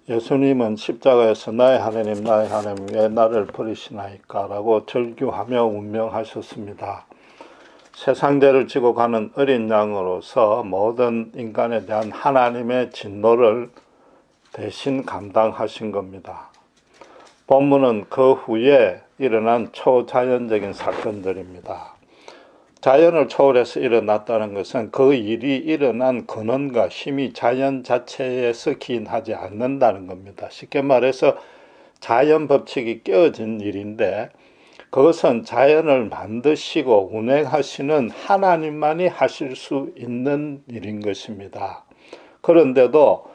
예수님은 십자가에서 나의 하나님 왜 나를 버리시나이까 라고 절규하며 운명하셨습니다. 세상죄를 지고 가는 어린 양으로서 모든 인간에 대한 하나님의 진노를 대신 감당하신 겁니다. 본문은 그 후에 일어난 초자연적인 사건들입니다. 자연을 초월해서 일어났다는 것은 그 일이 일어난 근원과 힘이 자연 자체에서 기인하지 않는다는 겁니다. 쉽게 말해서 자연 법칙이 깨어진 일인데 그것은 자연을 만드시고 운행하시는 하나님만이 하실 수 있는 일인 것입니다. 그런데도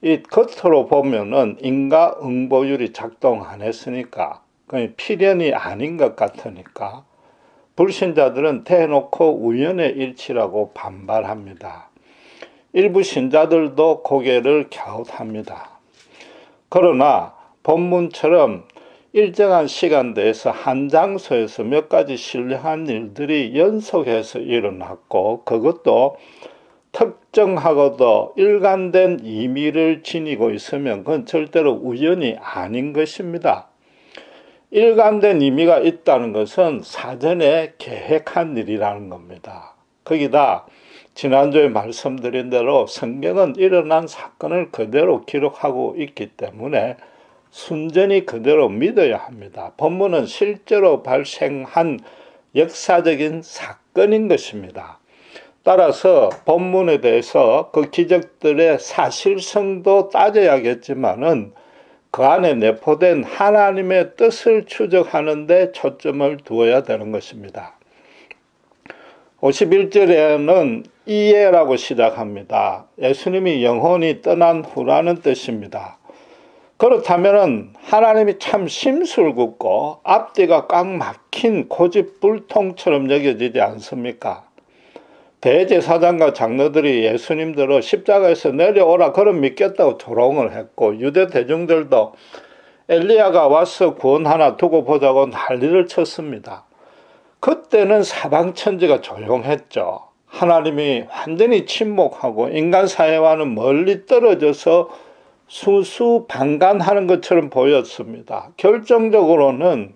이 겉으로 보면은 인과응보율이 작동 안 했으니까 필연이 아닌 것 같으니까 불신자들은 대놓고 우연의 일치라고 반발합니다. 일부 신자들도 고개를 갸웃합니다. 그러나 본문처럼 일정한 시간대에서 한 장소에서 몇 가지 신령한 일들이 연속해서 일어났고 그것도 특정하고도 일관된 의미를 지니고 있으면 그건 절대로 우연이 아닌 것입니다. 일관된 의미가 있다는 것은 사전에 계획한 일이라는 겁니다. 거기다 지난주에 말씀드린 대로 성경은 일어난 사건을 그대로 기록하고 있기 때문에 순전히 그대로 믿어야 합니다. 본문은 실제로 발생한 역사적인 사건인 것입니다. 따라서 본문에 대해서 그 기적들의 사실성도 따져야겠지만은 그 안에 내포된 하나님의 뜻을 추적하는 데 초점을 두어야 되는 것입니다. 51절에는 이에라고 시작합니다. 예수님이 영혼이 떠난 후라는 뜻입니다. 그렇다면 하나님이 참 심술궂고 앞뒤가 꽉 막힌 고집불통처럼 여겨지지 않습니까? 대제사장과 장로들이 예수님들을 십자가에서 내려오라 그럼 믿겠다고 조롱을 했고 유대 대중들도 엘리야가 와서 구원 하나 두고 보자고 난리를 쳤습니다. 그때는 사방천지가 조용했죠. 하나님이 완전히 침묵하고 인간 사회와는 멀리 떨어져서 수수방관하는 것처럼 보였습니다. 결정적으로는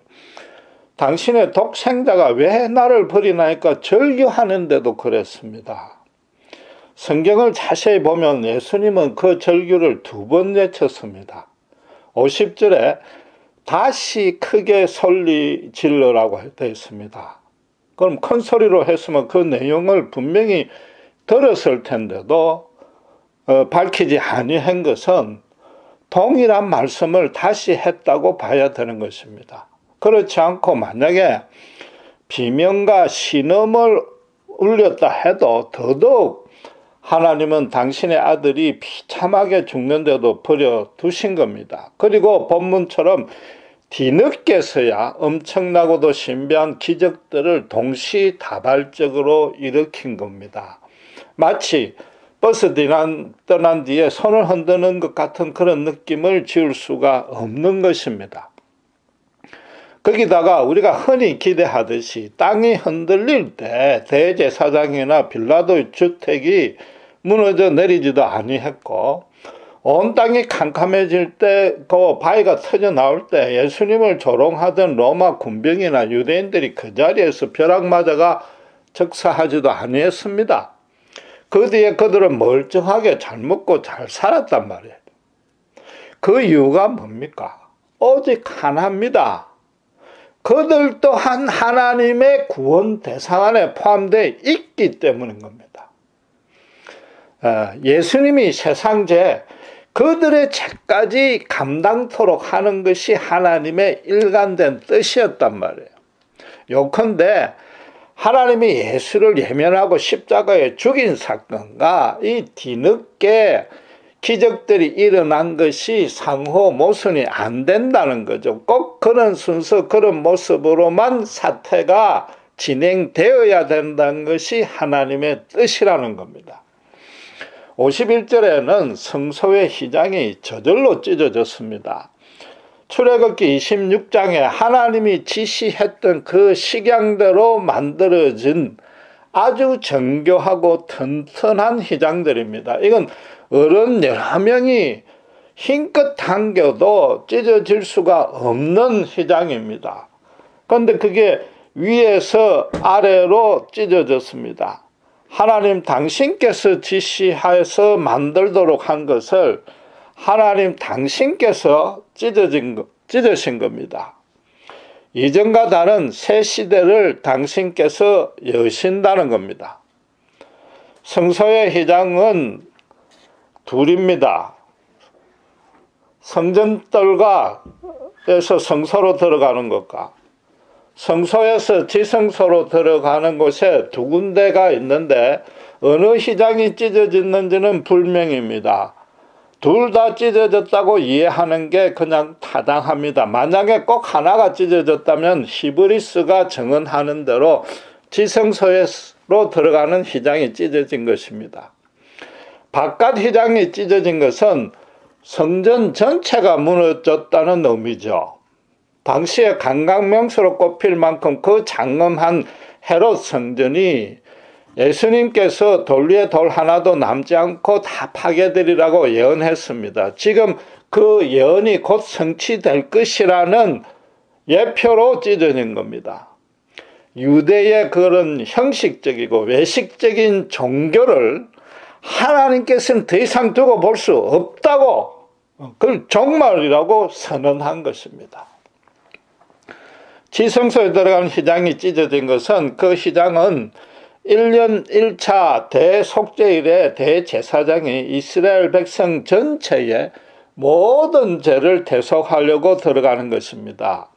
당신의 독생자가 왜 나를 버리나니까 절규하는데도 그랬습니다. 성경을 자세히 보면 예수님은 그 절규를 2번 외쳤습니다. 50절에 다시 크게 소리 질러라고 되어 있습니다. 그럼 큰 소리로 했으면 그 내용을 분명히 들었을 텐데도 밝히지 아니한 것은 동일한 말씀을 다시 했다고 봐야 되는 것입니다. 그렇지 않고 만약에 비명과 신음을 울렸다 해도 더더욱 하나님은 당신의 아들이 비참하게 죽는데도 버려두신 겁니다. 그리고 본문처럼 뒤늦게서야 엄청나고도 신비한 기적들을 동시다발적으로 일으킨 겁니다. 마치 버스 떠난 뒤에 손을 흔드는 것 같은 그런 느낌을 지울 수가 없는 것입니다. 거기다가 우리가 흔히 기대하듯이 땅이 흔들릴 때 대제사장이나 빌라도의 주택이 무너져 내리지도 아니했고 온 땅이 캄캄해질 때 그 바위가 터져 나올 때 예수님을 조롱하던 로마 군병이나 유대인들이 그 자리에서 벼락 맞아가 즉사하지도 아니했습니다. 그 뒤에 그들은 멀쩡하게 잘 먹고 잘 살았단 말이에요. 그 이유가 뭡니까? 오직 하나입니다. 그들 또한 하나님의 구원 대상 안에 포함되어 있기 때문인 겁니다. 예수님이 세상죄, 그들의 죄까지 감당토록 하는 것이 하나님의 일관된 뜻이었단 말이에요. 요컨대 하나님이 예수를 예면하고 십자가에 죽인 사건과 이 뒤늦게 기적들이 일어난 것이 상호 모순이 안 된다는 거죠. 꼭 그런 순서, 그런 모습으로만 사태가 진행되어야 된다는 것이 하나님의 뜻이라는 겁니다. 51절에는 성소의 휘장이 저절로 찢어졌습니다. 출애굽기 26장에 하나님이 지시했던 그 식양대로 만들어진 아주 정교하고 튼튼한 휘장들입니다. 이건 어른 여러 명이 흰끝 한 겨도 찢어질 수가 없는 휘장입니다. 그런데 그게 위에서 아래로 찢어졌습니다. 하나님 당신께서 지시하여서 만들도록 한 것을 하나님 당신께서 찢으신 겁니다. 이전과 다른 새 시대를 당신께서 여신다는 겁니다. 성소의 휘장은 둘입니다. 성전뜰과에서 성소로 들어가는 것과 성소에서 지성소로 들어가는 곳에 두 군데가 있는데 어느 휘장이 찢어졌는지는 불명입니다. 둘 다 찢어졌다고 이해하는 게 그냥 타당합니다. 만약에 꼭 하나가 찢어졌다면 히브리스가 정언하는 대로 지성소로 들어가는 휘장이 찢어진 것입니다. 바깥 휘장이 찢어진 것은 성전 전체가 무너졌다는 의미죠. 당시에 관광명소로 꼽힐 만큼 그 장엄한 헤롯 성전이 예수님께서 돌 위에 돌 하나도 남지 않고 다 파괴되리라고 예언했습니다. 지금 그 예언이 곧 성취될 것이라는 예표로 찢어진 겁니다. 유대의 그런 형식적이고 외식적인 종교를 하나님께서는 더 이상 두고 볼 수 없다고, 그걸 종말이라고 선언한 것입니다. 지성소에 들어간 휘장이 찢어진 것은 그 휘장은 1년 1차 대속죄일에 대제사장이 이스라엘 백성 전체의 모든 죄를 대속하려고 들어가는 것입니다.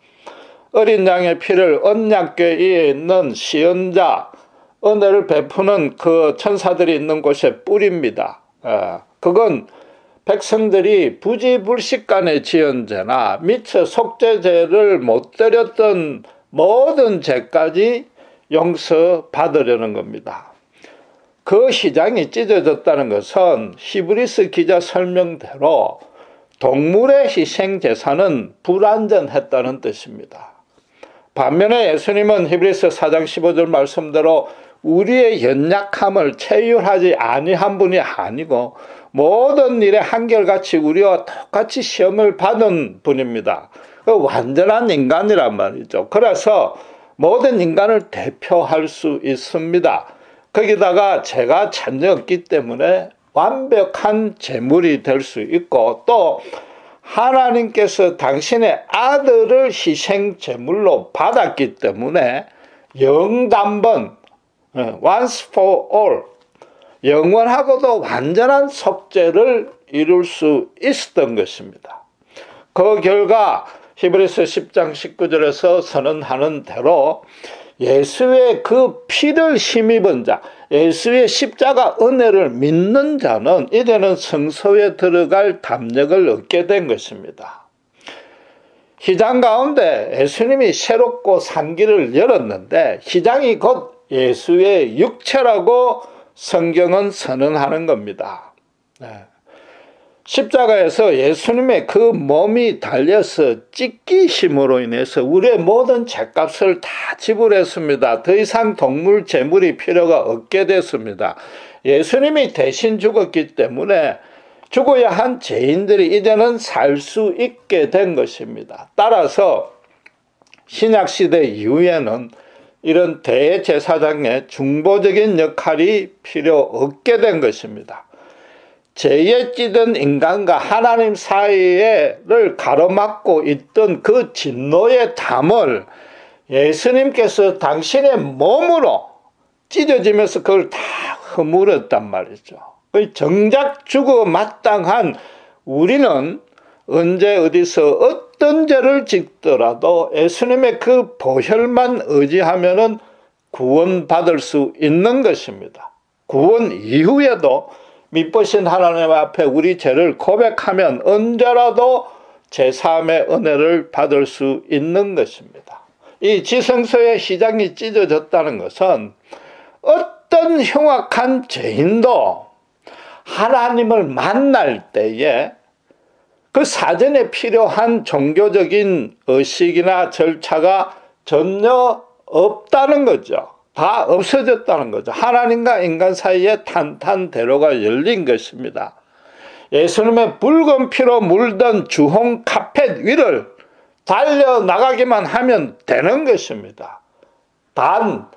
어린 양의 피를 언약궤에 있는 시언자, 은혜를 베푸는 그 천사들이 있는 곳에 뿌립니다. 그건 백성들이 부지불식간에 지은 죄나 미처 속죄죄를 못 드렸던 모든 죄까지 용서받으려는 겁니다. 그 휘장이 찢어졌다는 것은 히브리스 기자 설명대로 동물의 희생 제사는 불완전했다는 뜻입니다. 반면에 예수님은 히브리서 4장 15절 말씀대로 우리의 연약함을 체휼하지 아니한 분이 아니고 모든 일에 한결같이 우리와 똑같이 시험을 받은 분입니다. 완전한 인간이란 말이죠. 그래서 모든 인간을 대표할 수 있습니다. 거기다가 죄가 전혀 없기 때문에 완벽한 제물이 될 수 있고, 또 하나님께서 당신의 아들을 희생 제물로 받았기 때문에 영단번, once for all, 영원하고도 완전한 속죄를 이룰 수 있었던 것입니다. 그 결과 히브리서 10장 19절에서 선언하는 대로 예수의 그 피를 힘입은 자, 예수의 십자가 은혜를 믿는 자는 이제는 성소에 들어갈 담력을 얻게 된 것입니다. 휘장 가운데 예수님이 새롭고 산 길을 열었는데 휘장이 곧 예수의 육체라고 성경은 선언하는 겁니다. 십자가에서 예수님의 그 몸이 달려서 찢기심으로 인해서 우리의 모든 죄값을 다 지불했습니다. 더 이상 동물 제물이 필요가 없게 됐습니다. 예수님이 대신 죽었기 때문에 죽어야 한 죄인들이 이제는 살 수 있게 된 것입니다. 따라서 신약시대 이후에는 이런 대제사장의 중보적인 역할이 필요 없게 된 것입니다. 죄에 찌든 인간과 하나님 사이를 가로막고 있던 그 진노의 담을 예수님께서 당신의 몸으로 찢어지면서 그걸 다 허물었단 말이죠. 정작 죽어 마땅한 우리는 언제 어디서 어떤 죄를 짓더라도 예수님의 그 보혈만 의지하면은 구원받을 수 있는 것입니다. 구원 이후에도 믿으신 하나님 앞에 우리 죄를 고백하면 언제라도 제3의 은혜를 받을 수 있는 것입니다. 이 지성소의 휘장이 찢어졌다는 것은 어떤 흉악한 죄인도 하나님을 만날 때에 그 사전에 필요한 종교적인 의식이나 절차가 전혀 없다는 거죠. 다 없어졌다는 거죠. 하나님과 인간 사이에 탄탄대로가 열린 것입니다. 예수님의 붉은 피로 물든 주홍 카펫 위를 달려나가기만 하면 되는 것입니다. 단,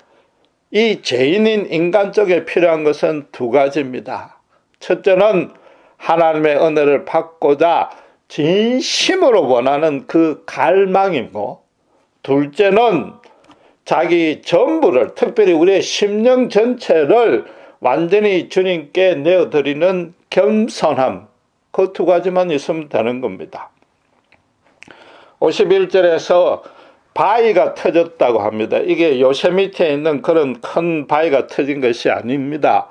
이 죄인인 인간 쪽에 필요한 것은 두 가지입니다. 첫째는 하나님의 은혜를 받고자 진심으로 원하는 그 갈망이고, 둘째는 자기 전부를, 특별히 우리의 심령 전체를 완전히 주님께 내어드리는 겸손함, 그 두 가지만 있으면 되는 겁니다. 51절에서 바위가 터졌다고 합니다. 이게 요세미티에 있는 그런 큰 바위가 터진 것이 아닙니다.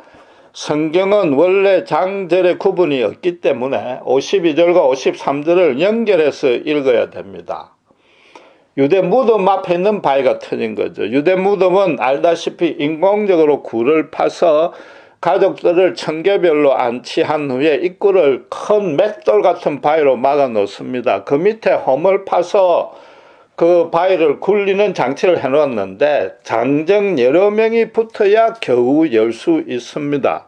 성경은 원래 장절의 구분이 없기 때문에 52절과 53절을 연결해서 읽어야 됩니다. 유대 무덤 앞에 있는 바위가 터진 거죠. 유대 무덤은 알다시피 인공적으로 굴을 파서 가족들을 청계별로 안치한 후에 입구를 큰 맷돌 같은 바위로 막아 놓습니다. 그 밑에 홈을 파서 그 바위를 굴리는 장치를 해놓았는데 장정 여러 명이 붙어야 겨우 열 수 있습니다.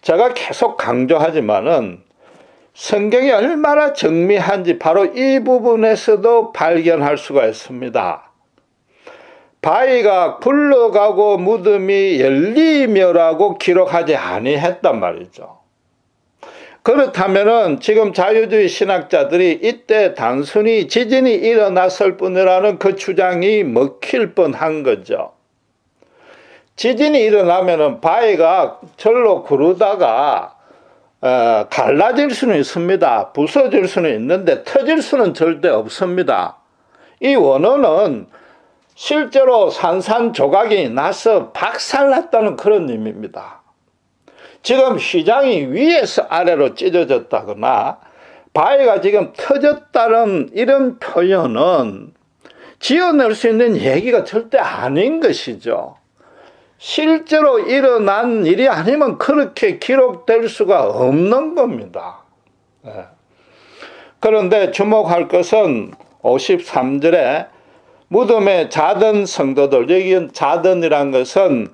제가 계속 강조하지만은 성경이 얼마나 정밀한지 바로 이 부분에서도 발견할 수가 있습니다. 바위가 굴러가고 무덤이 열리며라고 기록하지 아니했단 말이죠. 그렇다면은 지금 자유주의 신학자들이 이때 단순히 지진이 일어났을 뿐이라는 그 주장이 먹힐 뻔한 거죠. 지진이 일어나면은 바위가 절로 구르다가 갈라질 수는 있습니다. 부서질 수는 있는데 터질 수는 절대 없습니다. 이 원어는 실제로 산산조각이 나서 박살났다는 그런 의미입니다. 지금 휘장이 위에서 아래로 찢어졌다거나 바위가 지금 터졌다는 이런 표현은 지어낼 수 있는 얘기가 절대 아닌 것이죠. 실제로 일어난 일이 아니면 그렇게 기록될 수가 없는 겁니다. 그런데 주목할 것은 53절에 무덤에 자던 성도들, 여기 자던이란 것은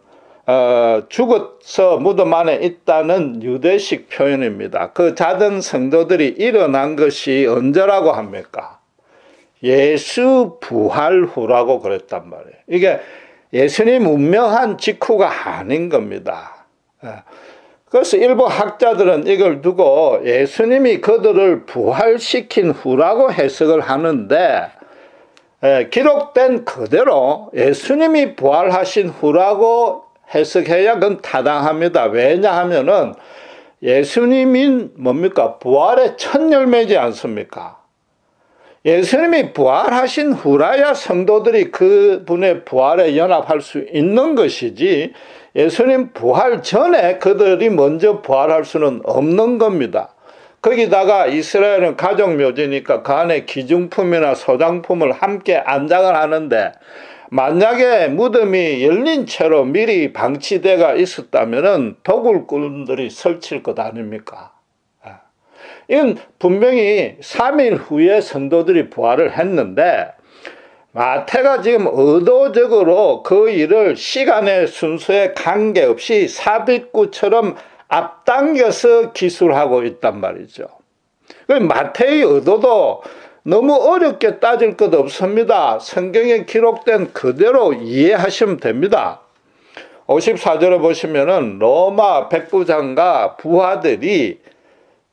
죽어서 무덤 안에 있다는 유대식 표현입니다. 그 자던 성도들이 일어난 것이 언제라고 합니까? 예수 부활 후라고 그랬단 말이에요. 이게 예수님 운명한 직후가 아닌 겁니다. 그래서 일부 학자들은 이걸 두고 예수님이 그들을 부활시킨 후라고 해석을 하는데, 기록된 그대로 예수님이 부활하신 후라고 해석해야 그건 타당합니다. 왜냐하면은 예수님이 뭡니까? 부활의 첫 열매지 않습니까? 예수님이 부활하신 후라야 성도들이 그분의 부활에 연합할 수 있는 것이지, 예수님 부활 전에 그들이 먼저 부활할 수는 없는 겁니다. 거기다가 이스라엘은 가족묘지니까 그 안에 기중품이나 소장품을 함께 안장을 하는데, 만약에 무덤이 열린 채로 미리 방치되어 있었다면 도굴꾼들이 설칠 것 아닙니까? 이건 분명히 3일 후에 성도들이 부활을 했는데, 마태가 지금 의도적으로 그 일을 시간의 순서에 관계없이 삽입구처럼 앞당겨서 기술하고 있단 말이죠. 마태의 의도도 너무 어렵게 따질 것 없습니다. 성경에 기록된 그대로 이해하시면 됩니다. 54절에 보시면은 로마 백부장과 부하들이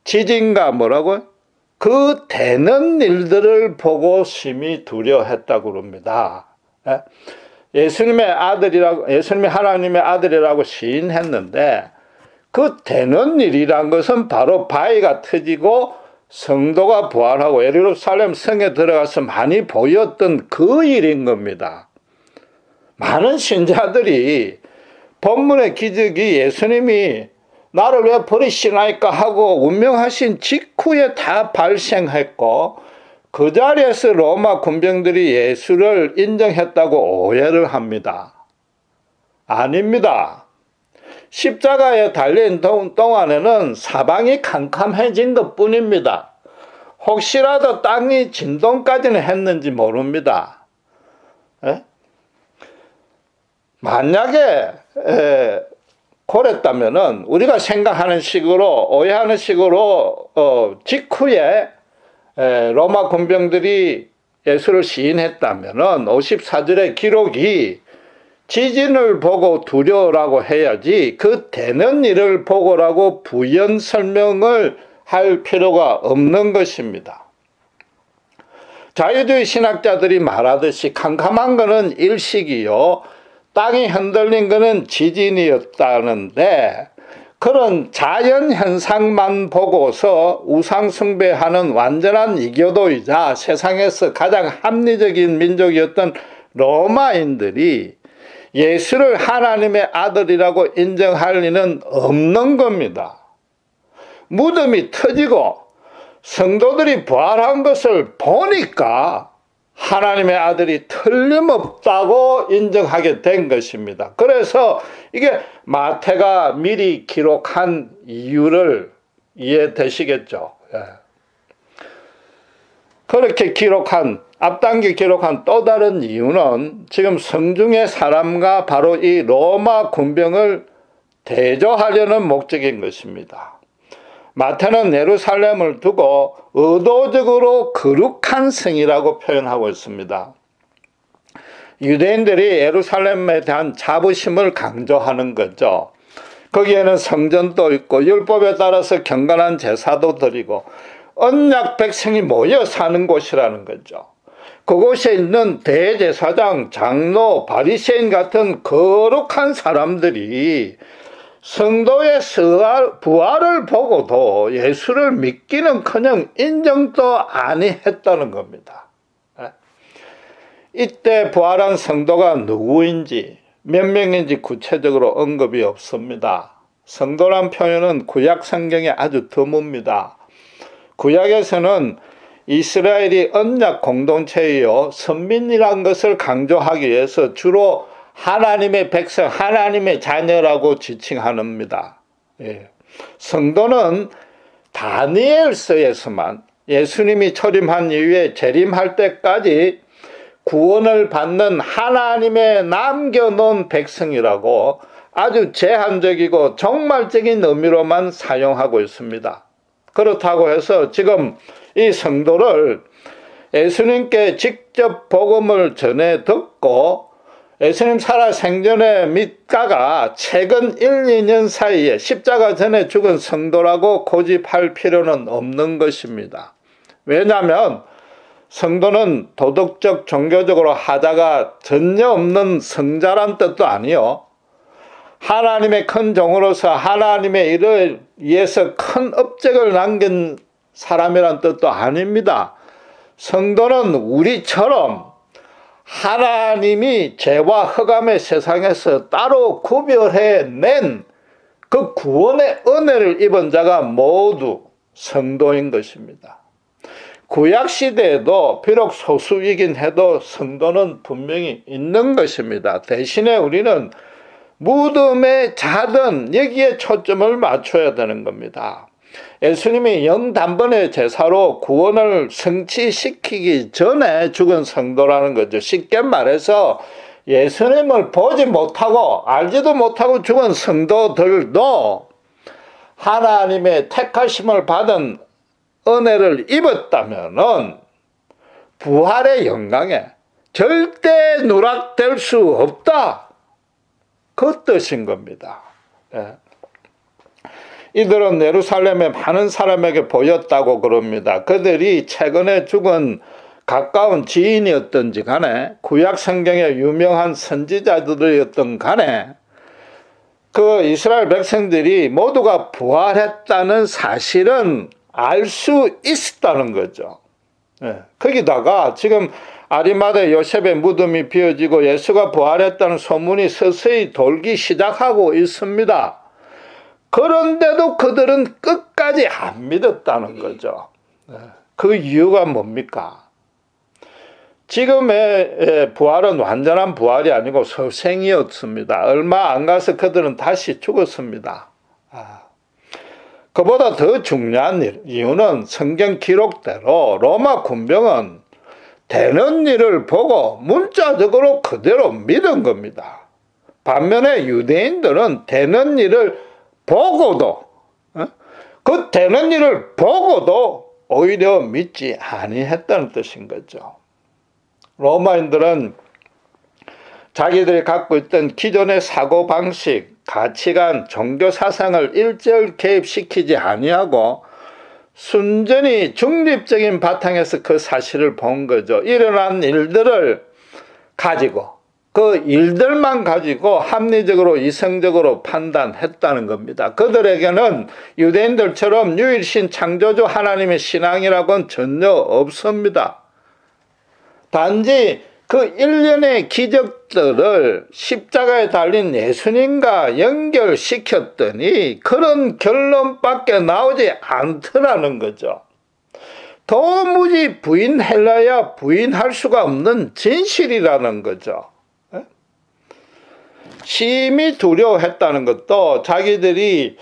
지진과 뭐라고요? 그 되는 일들을 보고 심히 두려워했다고 그럽니다. 예수님의 아들이라고, 예수님이 하나님의 아들이라고 시인했는데, 그 되는 일이란 것은 바로 바위가 터지고 성도가 부활하고 예루살렘 성에 들어가서 많이 보였던 그 일인 겁니다. 많은 신자들이 본문의 기적이 예수님이 나를 왜 버리시나이까 하고 운명하신 직후에 다 발생했고, 그 자리에서 로마 군병들이 예수를 인정했다고 오해를 합니다. 아닙니다. 십자가에 달린 동안에는 사방이 캄캄해진 것 뿐입니다. 혹시라도 땅이 진동까지는 했는지 모릅니다. 만약에 그랬다면은 우리가 생각하는 식으로 오해하는 식으로 직후에 로마 군병들이 예수를 시인했다면은 54절의 기록이 지진을 보고 두려우라고 해야지 그 되는 일을 보고라고 부연 설명을 할 필요가 없는 것입니다. 자유주의 신학자들이 말하듯이 캄캄한 것은 일식이요 땅이 흔들린 것은 지진이었다는데, 그런 자연 현상만 보고서 우상 숭배하는 완전한 이교도이자 세상에서 가장 합리적인 민족이었던 로마인들이 예수를 하나님의 아들이라고 인정할 리는 없는 겁니다. 무덤이 터지고 성도들이 부활한 것을 보니까 하나님의 아들이 틀림없다고 인정하게 된 것입니다. 그래서 이게 마태가 미리 기록한 이유를 이해되시겠죠. 그렇게 앞당겨 기록한 또 다른 이유는 지금 성중의 사람과 바로 이 로마 군병을 대조하려는 목적인 것입니다. 마태는 예루살렘을 두고 의도적으로 거룩한 성이라고 표현하고 있습니다. 유대인들이 예루살렘에 대한 자부심을 강조하는 거죠. 거기에는 성전도 있고 율법에 따라서 경건한 제사도 드리고 언약 백성이 모여 사는 곳이라는 거죠. 그곳에 있는 대제사장, 장로, 바리새인 같은 거룩한 사람들이 성도의 부활을 보고도 예수를 믿기는커녕 인정도 아니했다는 겁니다. 이때 부활한 성도가 누구인지 몇 명인지 구체적으로 언급이 없습니다. 성도란 표현은 구약 성경에 아주 드뭅니다. 구약에서는 이스라엘이 언약 공동체이요 선민이란 것을 강조하기 위해서 주로 하나님의 백성, 하나님의 자녀라고 지칭합니다. 성도는 다니엘서에서만 예수님이 초림한 이후에 재림할 때까지 구원을 받는 하나님의 남겨놓은 백성이라고 아주 제한적이고 종말적인 의미로만 사용하고 있습니다. 그렇다고 해서 지금 이 성도를 예수님께 직접 복음을 전해 듣고 예수님 살아 생전에 믿다가 최근 1, 2년 사이에 십자가 전에 죽은 성도라고 고집할 필요는 없는 것입니다. 왜냐하면 성도는 도덕적, 종교적으로 하자가 전혀 없는 성자란 뜻도 아니요, 하나님의 큰 종으로서 하나님의 일을 위해서 큰 업적을 남긴 사람이란 뜻도 아닙니다. 성도는 우리처럼 하나님이 죄와 흑암의 세상에서 따로 구별해낸 그 구원의 은혜를 입은 자가 모두 성도인 것입니다. 구약시대에도 비록 소수이긴 해도 성도는 분명히 있는 것입니다. 대신에 우리는 무덤에 자든 여기에 초점을 맞춰야 되는 겁니다. 예수님이 영단번의 제사로 구원을 성취시키기 전에 죽은 성도라는 거죠. 쉽게 말해서 예수님을 보지 못하고 알지도 못하고 죽은 성도들도 하나님의 택하심을 받은 은혜를 입었다면은 부활의 영광에 절대 누락될 수 없다, 그 뜻인 겁니다. 이들은 예루살렘에 많은 사람에게 보였다고 그럽니다. 그들이 최근에 죽은 가까운 지인이었던지 간에 구약 성경의 유명한 선지자들이었던 간에 그 이스라엘 백성들이 모두가 부활했다는 사실은 알 수 있었다는 거죠. 거기다가 지금 아리마대 요셉의 무덤이 비어지고 예수가 부활했다는 소문이 서서히 돌기 시작하고 있습니다. 그런데도 그들은 끝까지 안 믿었다는 거죠. 그 이유가 뭡니까? 지금의 부활은 완전한 부활이 아니고 소생이었습니다. 얼마 안 가서 그들은 다시 죽었습니다. 그보다 더 중요한 이유는 성경 기록대로 로마 군병은 되는 일을 보고 문자적으로 그대로 믿은 겁니다. 반면에 유대인들은 되는 일을 보고도 그 되는 일을 보고도 오히려 믿지 아니했다는 뜻인 거죠. 로마인들은 자기들이 갖고 있던 기존의 사고방식, 가치관, 종교사상을 일절 개입시키지 아니하고 순전히 중립적인 바탕에서 그 사실을 본 거죠. 일어난 일들을 가지고 그 일들만 가지고 합리적으로 이성적으로 판단했다는 겁니다. 그들에게는 유대인들처럼 유일신 창조주 하나님의 신앙이라고는 전혀 없습니다. 단지 그 일련의 기적들을 십자가에 달린 예수님과 연결시켰더니 그런 결론밖에 나오지 않더라는 거죠. 도무지 부인하려야 부인할 수가 없는 진실이라는 거죠. 심히 두려워했다는 것도 자기들이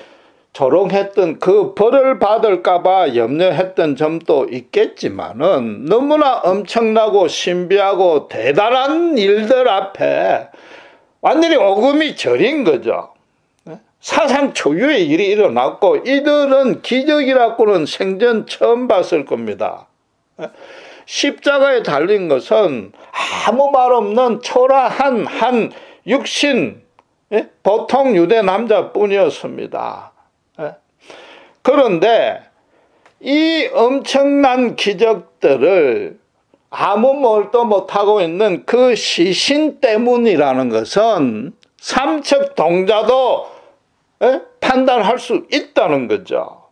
조롱했던 그 벌을 받을까봐 염려했던 점도 있겠지만은 너무나 엄청나고 신비하고 대단한 일들 앞에 완전히 오금이 저린 거죠. 사상 초유의 일이 일어났고 이들은 기적이라고는 생전 처음 봤을 겁니다. 십자가에 달린 것은 아무 말 없는 초라한 한 육신, 보통 유대 남자뿐이었습니다. 그런데 이 엄청난 기적들을 아무 말도 못하고 있는 그 시신 때문이라는 것은 삼척 동자도 판단할 수 있다는 거죠.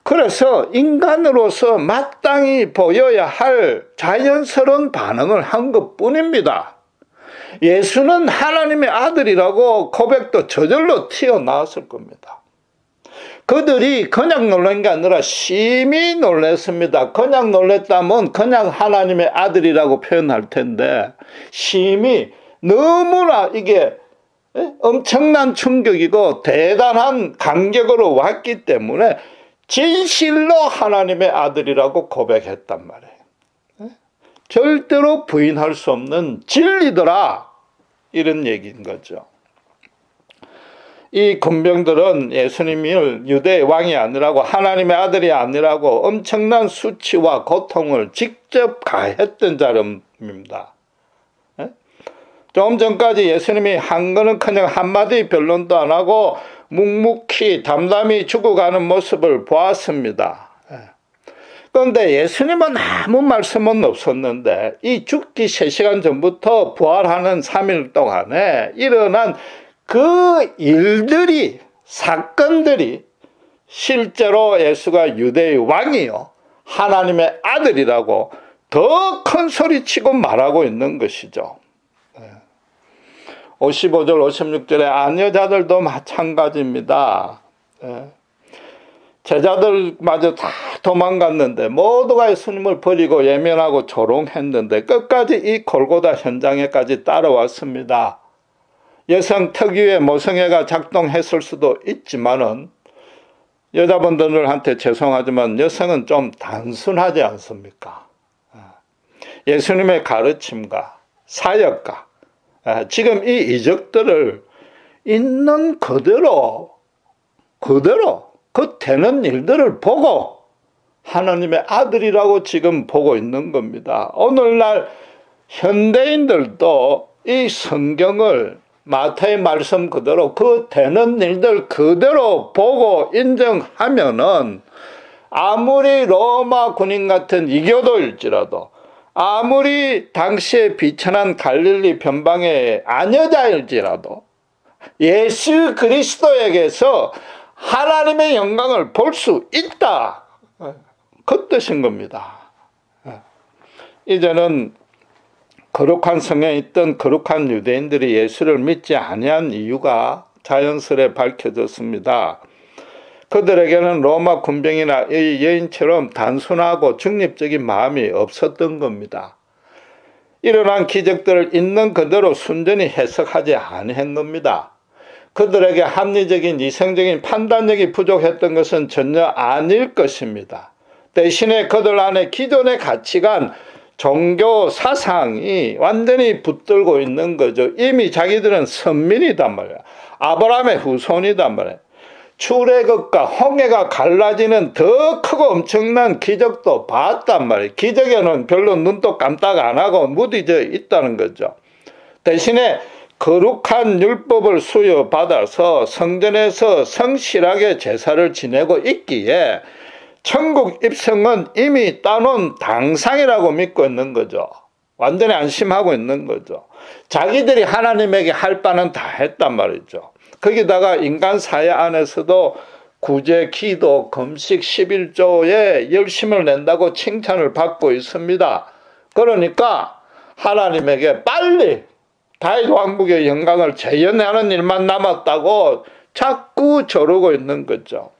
그래서 인간으로서 마땅히 보여야 할 자연스러운 반응을 한 것뿐입니다. 예수는 하나님의 아들이라고 고백도 저절로 튀어나왔을 겁니다. 그들이 그냥 놀란 게 아니라 심히 놀랐습니다. 그냥 놀랐다면 그냥 하나님의 아들이라고 표현할 텐데 심히 너무나 이게 엄청난 충격이고 대단한 감격으로 왔기 때문에 진실로 하나님의 아들이라고 고백했단 말이에요. 절대로 부인할 수 없는 진리더라, 이런 얘기인 거죠. 이 군병들은 예수님을 유대의 왕이 아니라고, 하나님의 아들이 아니라고 엄청난 수치와 고통을 직접 가했던 사람입니다. 좀 전까지 예수님이 한 거는커녕 한마디 변론도 안 하고 묵묵히 담담히 죽어가는 모습을 보았습니다. 그런데 예수님은 아무 말씀은 없었는데 이 죽기 3시간 전부터 부활하는 3일 동안에 일어난 그 일들이, 사건들이 실제로 예수가 유대의 왕이요 하나님의 아들이라고 더 큰 소리치고 말하고 있는 것이죠. 55절 56절에 아녀자들도 마찬가지입니다. 제자들마저 다 도망갔는데 모두가 예수님을 버리고 예면하고 조롱했는데 끝까지 이 골고다 현장에까지 따라왔습니다. 여성 특유의 모성애가 작동했을 수도 있지만은 여자분들한테 죄송하지만 여성은 좀 단순하지 않습니까? 예수님의 가르침과 사역과 지금 이 이적들을 있는 그대로 그 되는 일들을 보고 하나님의 아들이라고 지금 보고 있는 겁니다. 오늘날 현대인들도 이 성경을 마태의 말씀 그대로 그 되는 일들 그대로 보고 인정하면은 아무리 로마 군인 같은 이교도일지라도 아무리 당시에 비천한 갈릴리 변방의 아녀자일지라도 예수 그리스도에게서 하나님의 영광을 볼 수 있다, 그 뜻인 겁니다. 이제는 거룩한 성에 있던 거룩한 유대인들이 예수를 믿지 아니한 이유가 자연스레 밝혀졌습니다. 그들에게는 로마 군병이나 이 여인처럼 단순하고 중립적인 마음이 없었던 겁니다. 일어난 기적들을 있는 그대로 순전히 해석하지 아니한 겁니다. 그들에게 합리적인 이성적인 판단력이 부족했던 것은 전혀 아닐 것입니다. 대신에 그들 안에 기존의 가치관, 종교 사상이 완전히 붙들고 있는 거죠. 이미 자기들은 선민이단 말이야. 아브라함의 후손이단 말이야. 출애굽과 홍해가 갈라지는 더 크고 엄청난 기적도 봤단 말이에요. 기적에는 별로 눈도 깜딱 안 하고 무디져 있다는 거죠. 대신에 거룩한 율법을 수여받아서 성전에서 성실하게 제사를 지내고 있기에 천국 입성은 이미 따놓은 당상이라고 믿고 있는 거죠. 완전히 안심하고 있는 거죠. 자기들이 하나님에게 할 바는 다 했단 말이죠. 거기다가 인간 사회 안에서도 구제, 기도, 금식, 11조에 열심을 낸다고 칭찬을 받고 있습니다. 그러니까 하나님에게 빨리 다윗 왕국의 영광을 재현하는 일만 남았다고 자꾸 저러고 있는 거죠.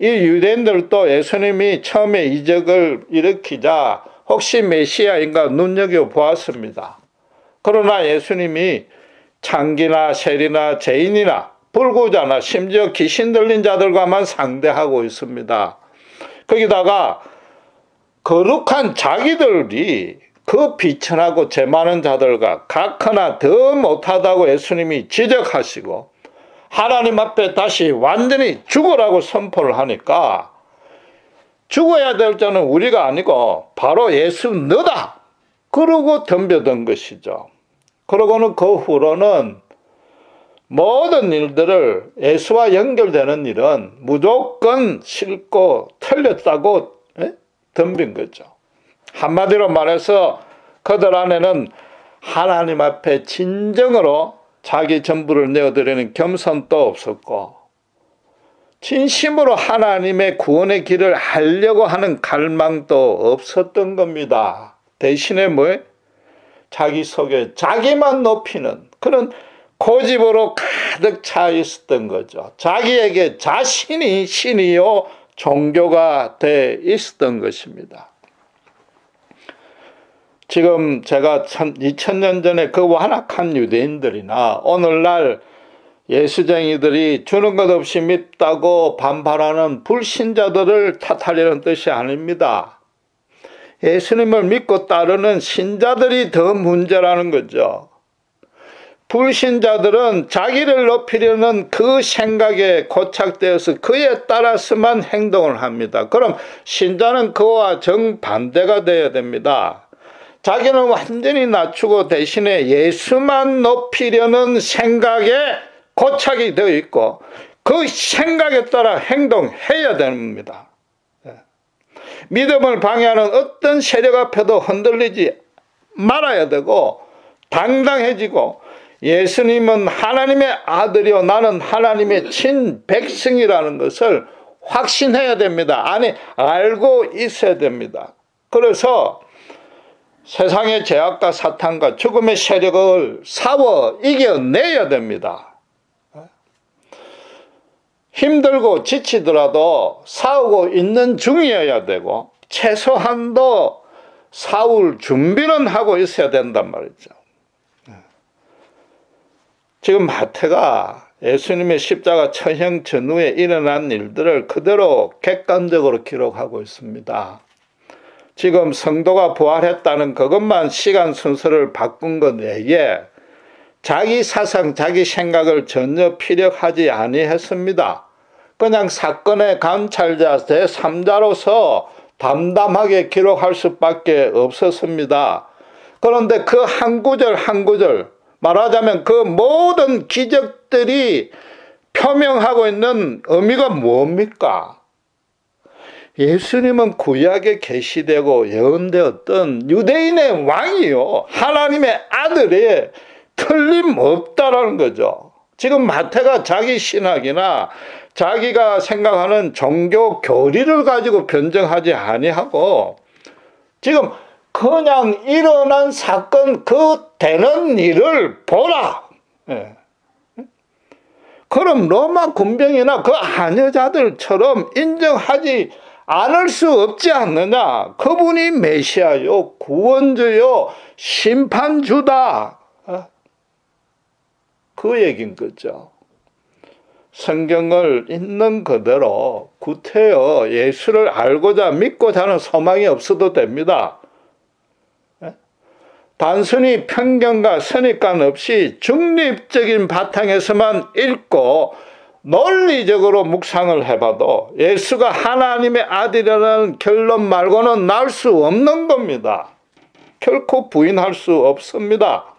이 유대인들도 예수님이 처음에 이적을 일으키자 혹시 메시아인가 눈여겨보았습니다. 그러나 예수님이 창기나 세리나 죄인이나 불구자나 심지어 귀신 들린 자들과만 상대하고 있습니다. 거기다가 거룩한 자기들이 그 비천하고 죄 많은 자들과 각하나 더 못하다고 예수님이 지적하시고 하나님 앞에 다시 완전히 죽으라고 선포를 하니까 죽어야 될 자는 우리가 아니고 바로 예수 너다! 그러고 덤벼든 것이죠. 그러고는 그 후로는 모든 일들을 예수와 연결되는 일은 무조건 싫고 틀렸다고 덤빈 거죠. 한마디로 말해서 그들 안에는 하나님 앞에 진정으로 자기 전부를 내어드리는 겸손도 없었고 진심으로 하나님의 구원의 길을 하려고 하는 갈망도 없었던 겁니다. 대신에 자기 속에 자기만 높이는 그런 고집으로 가득 차 있었던 거죠. 자기에게 자신이 신이요 종교가 돼 있었던 것입니다. 지금 제가 2000년 전에 그 완악한 유대인들이나 오늘날 예수쟁이들이 주는 것 없이 믿다고 반발하는 불신자들을 탓하려는 뜻이 아닙니다. 예수님을 믿고 따르는 신자들이 더 문제라는 거죠. 불신자들은 자기를 높이려는 그 생각에 고착되어서 그에 따라서만 행동을 합니다. 그럼 신자는 그와 정반대가 되어야 됩니다. 자기는 완전히 낮추고 대신에 예수만 높이려는 생각에 고착이 되어 있고 그 생각에 따라 행동해야 됩니다. 믿음을 방해하는 어떤 세력 앞에도 흔들리지 말아야 되고 당당해지고 예수님은 하나님의 아들이요 나는 하나님의 친백성이라는 것을 확신해야 됩니다. 아니 알고 있어야 됩니다. 그래서 세상의 죄악과 사탄과 죽음의 세력을 싸워 이겨내야 됩니다. 힘들고 지치더라도 싸우고 있는 중이어야 되고 최소한도 싸울 준비는 하고 있어야 된단 말이죠. 지금 마태가 예수님의 십자가 처형 전후에 일어난 일들을 그대로 객관적으로 기록하고 있습니다. 지금 성도가 부활했다는 그것만 시간 순서를 바꾼 것 외에 자기 사상, 자기 생각을 전혀 피력하지 아니했습니다. 그냥 사건의 관찰자 제3자로서 담담하게 기록할 수밖에 없었습니다. 그런데 그 한 구절 한 구절 말하자면 그 모든 기적들이 표명하고 있는 의미가 뭡니까? 예수님은 구약에 계시되고 예언되었던 유대인의 왕이요 하나님의 아들이 틀림없다라는 거죠. 지금 마태가 자기 신학이나 자기가 생각하는 종교 교리를 가지고 변정하지 아니하고 지금 그냥 일어난 사건 그 되는 일을 보라. 그럼 로마 군병이나 그 하녀자들처럼 인정하지 않을 수 없지 않느냐. 그분이 메시아요 구원주요 심판주다. 그 얘기인 거죠. 성경을 있는 그대로 구태여 예수를 알고자 믿고자 하는 소망이 없어도 됩니다. 단순히 편견과 선입관 없이 중립적인 바탕에서만 읽고 논리적으로 묵상을 해봐도 예수가 하나님의 아들이라는 결론 말고는 나올 수 없는 겁니다. 결코 부인할 수 없습니다.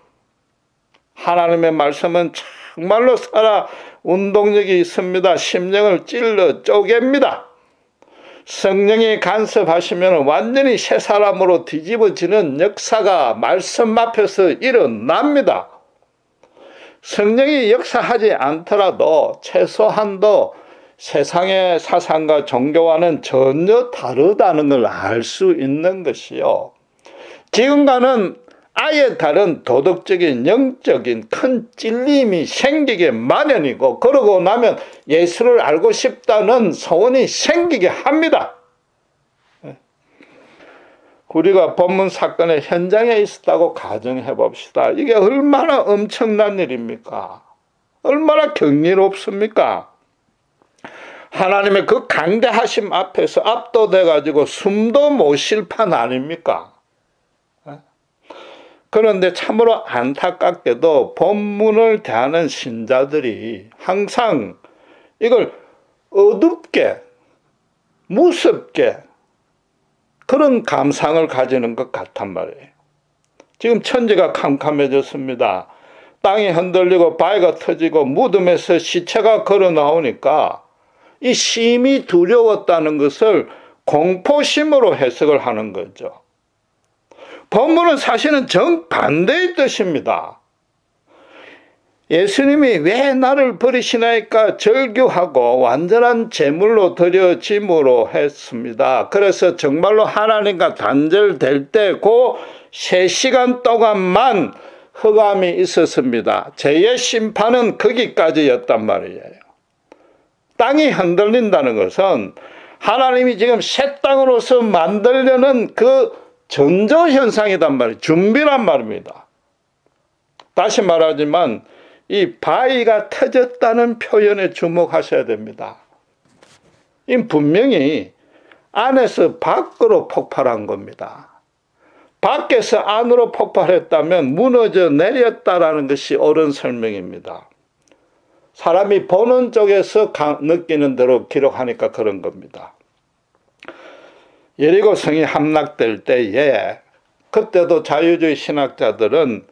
하나님의 말씀은 정말로 살아 운동력이 있습니다. 심령을 찔러 쪼갭니다. 성령이 간섭하시면 완전히 새 사람으로 뒤집어지는 역사가 말씀 앞에서 일어납니다. 성령이 역사하지 않더라도 최소한도 세상의 사상과 종교와는 전혀 다르다는 걸 알 수 있는 것이요. 지금과는 아예 다른 도덕적인 영적인 큰 찔림이 생기게 마련이고, 그러고 나면 예수를 알고 싶다는 소원이 생기게 합니다. 우리가 본문 사건의 현장에 있었다고 가정해 봅시다. 이게 얼마나 엄청난 일입니까? 얼마나 경이롭습니까? 하나님의 그 강대하심 앞에서 압도돼 가지고 숨도 못 쉴 판 아닙니까? 그런데 참으로 안타깝게도 본문을 대하는 신자들이 항상 이걸 어둡게, 무섭게 그런 감상을 가지는 것 같단 말이에요. 지금 천지가 캄캄해졌습니다. 땅이 흔들리고 바위가 터지고 무덤에서 시체가 걸어 나오니까 이 심히 두려웠다는 것을 공포심으로 해석을 하는 거죠. 본문은 사실은 정반대의 뜻입니다. 예수님이 왜 나를 버리시나이까 절규하고 완전한 제물로 드려짐으로 했습니다. 그래서 정말로 하나님과 단절될 때 그 3시간 동안만 흑암이 있었습니다. 죄의 심판은 거기까지였단 말이에요. 땅이 흔들린다는 것은 하나님이 지금 새 땅으로서 만들려는 그 전조현상이란 말이에요. 준비란 말입니다. 다시 말하지만 이 바위가 터졌다는 표현에 주목하셔야 됩니다. 이 분명히 안에서 밖으로 폭발한 겁니다. 밖에서 안으로 폭발했다면 무너져 내렸다라는 것이 옳은 설명입니다. 사람이 보는 쪽에서 느끼는 대로 기록하니까 그런 겁니다. 여리고 성이 함락될 때에 그때도 자유주의 신학자들은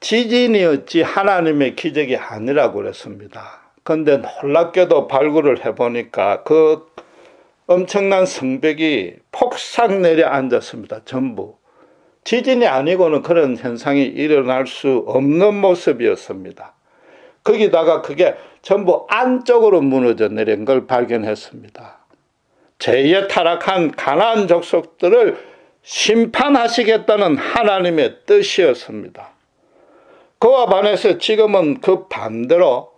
지진이었지 하나님의 기적이 아니라고 그랬습니다. 그런데 놀랍게도 발굴을 해보니까 그 엄청난 성벽이 폭삭 내려앉았습니다. 전부. 지진이 아니고는 그런 현상이 일어날 수 없는 모습이었습니다. 거기다가 그게 전부 안쪽으로 무너져 내린 걸 발견했습니다. 죄에 타락한 가나안 족속들을 심판하시겠다는 하나님의 뜻이었습니다. 그와 반해서 지금은 그 반대로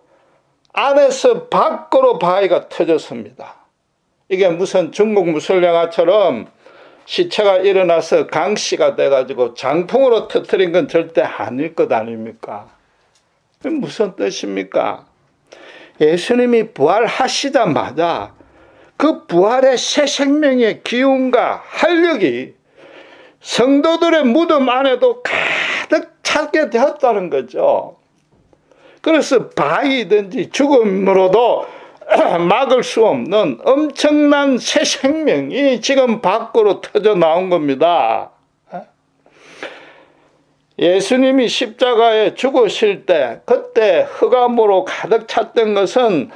안에서 밖으로 바위가 터졌습니다. 이게 무슨 중국 무술 영화처럼 시체가 일어나서 강씨가 돼가지고 장풍으로 터뜨린 건 절대 아닐 것 아닙니까? 무슨 뜻입니까? 예수님이 부활하시자마자 그 부활의 새 생명의 기운과 활력이 성도들의 무덤 안에도 가득 차게 되었다는 거죠. 그래서 바위든지 죽음으로도 막을 수 없는 엄청난 새 생명이 지금 밖으로 터져 나온 겁니다. 예수님이 십자가에 죽으실 때 그때 흑암으로 가득 찼던 것은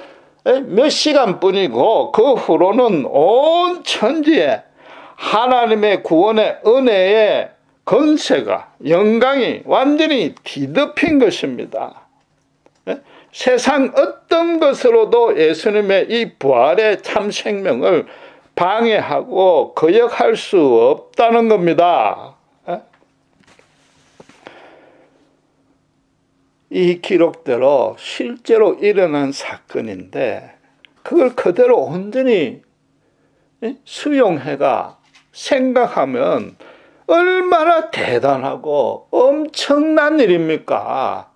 몇 시간뿐이고 그 후로는 온 천지에 하나님의 구원의 은혜의 건세가 영광이 완전히 뒤덮인 것입니다. 세상 어떤 것으로도 예수님의 이 부활의 참 생명을 방해하고 거역할 수 없다는 겁니다. 이 기록대로 실제로 일어난 사건인데 그걸 그대로 온전히 수용해가 생각하면 얼마나 대단하고 엄청난 일입니까?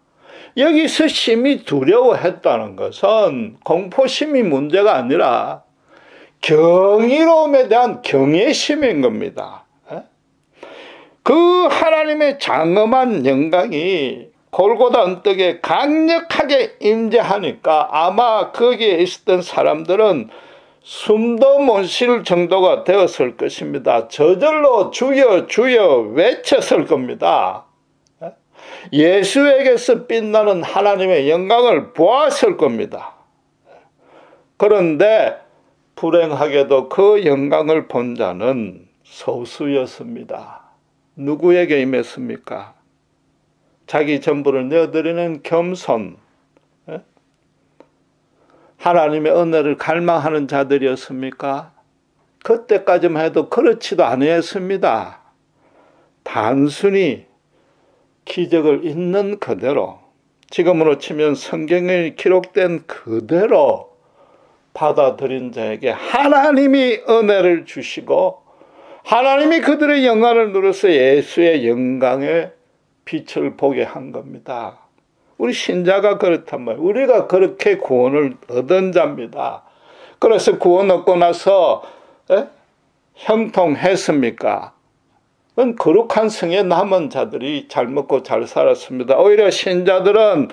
여기서 심히 두려워했다는 것은 공포심이 문제가 아니라 경이로움에 대한 경외심인 겁니다. 그 하나님의 장엄한 영광이 골고다 언덕에 강력하게 임재하니까 아마 거기에 있었던 사람들은 숨도 못 쉴 정도가 되었을 것입니다. 저절로 주여 주여 외쳤을 겁니다. 예수에게서 빛나는 하나님의 영광을 보았을 겁니다. 그런데 불행하게도 그 영광을 본 자는 소수였습니다. 누구에게 임했습니까? 자기 전부를 내어드리는 겸손, 하나님의 은혜를 갈망하는 자들이었습니까? 그때까지만 해도 그렇지도 아니었습니다. 단순히 기적을 있는 그대로, 지금으로 치면 성경에 기록된 그대로 받아들인 자에게 하나님이 은혜를 주시고 하나님이 그들의 영광을 누려서 예수의 영광의 빛을 보게 한 겁니다. 우리 신자가 그렇단 말이에요. 우리가 그렇게 구원을 얻은 자입니다. 그래서 구원 얻고 나서 형통했습니까? 그건 거룩한 성에 남은 자들이 잘 먹고 잘 살았습니다. 오히려 신자들은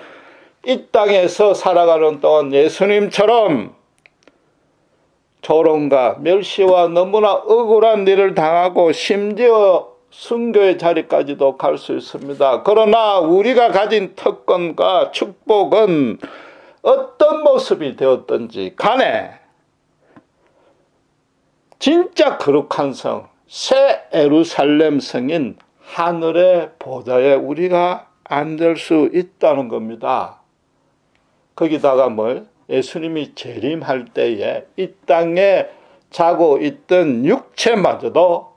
이 땅에서 살아가는 동안 예수님처럼 조롱과 멸시와 너무나 억울한 일을 당하고 심지어 순교의 자리까지도 갈 수 있습니다. 그러나 우리가 가진 특권과 축복은 어떤 모습이 되었든지 간에 진짜 거룩한 성, 새 예루살렘 성인 하늘의 보좌에 우리가 앉을 수 있다는 겁니다. 거기다가 예수님이 재림할 때에 이 땅에 자고 있던 육체마저도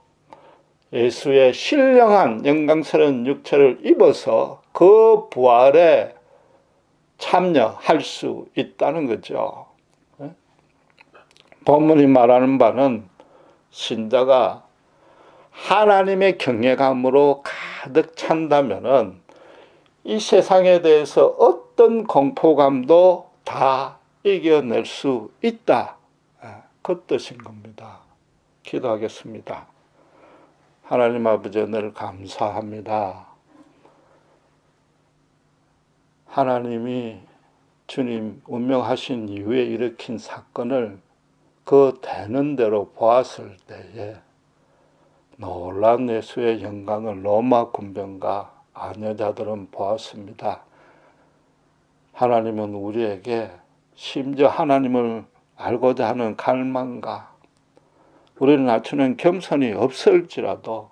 예수의 신령한 영광스러운 육체를 입어서 그 부활에 참여할 수 있다는 거죠. 본문이 말하는 바는 신자가 하나님의 경외감으로 가득 찬다면은 이 세상에 대해서 어떤 공포감도 다 이겨낼 수 있다. 그 뜻인 겁니다. 기도하겠습니다. 하나님 아버지 은혜를 감사합니다. 하나님이 주님 운명하신 이후에 일으킨 사건을 그 되는 대로 보았을 때에 놀란 예수의 영광을 로마 군병과 아녀자들은 보았습니다. 하나님은 우리에게 심지어 하나님을 알고자 하는 갈망과 우리를 낮추는 겸손이 없을지라도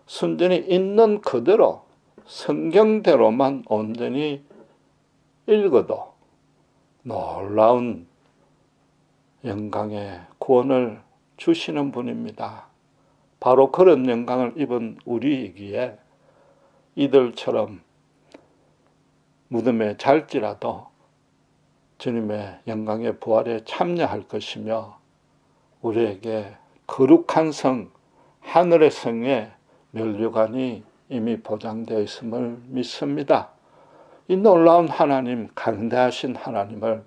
순전히 있는 그대로 성경대로만 온전히 읽어도 놀라운 영광의 구원을 주시는 분입니다. 바로 그런 영광을 입은 우리이기에 이들처럼 무덤에 잘지라도 주님의 영광의 부활에 참여할 것이며 우리에게 거룩한 성, 하늘의 성의 면류관이 이미 보장되어 있음을 믿습니다. 이 놀라운 하나님, 강대하신 하나님을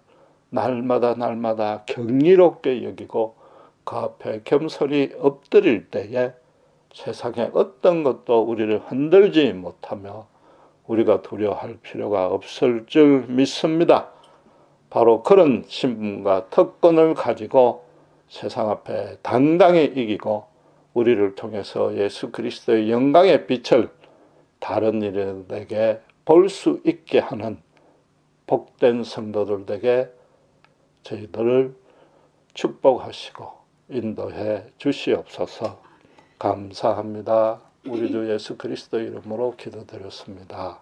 날마다 경이롭게 여기고 그 앞에 겸손히 엎드릴 때에 세상에 어떤 것도 우리를 흔들지 못하며 우리가 두려워할 필요가 없을 줄 믿습니다. 바로 그런 신분과 특권을 가지고 세상 앞에 당당히 이기고 우리를 통해서 예수 그리스도의 영광의 빛을 다른 이들에게 볼 수 있게 하는 복된 성도들 되게 저희들을 축복하시고 인도해 주시옵소서. 감사합니다. 우리 주 예수 그리스도 이름으로 기도드렸습니다.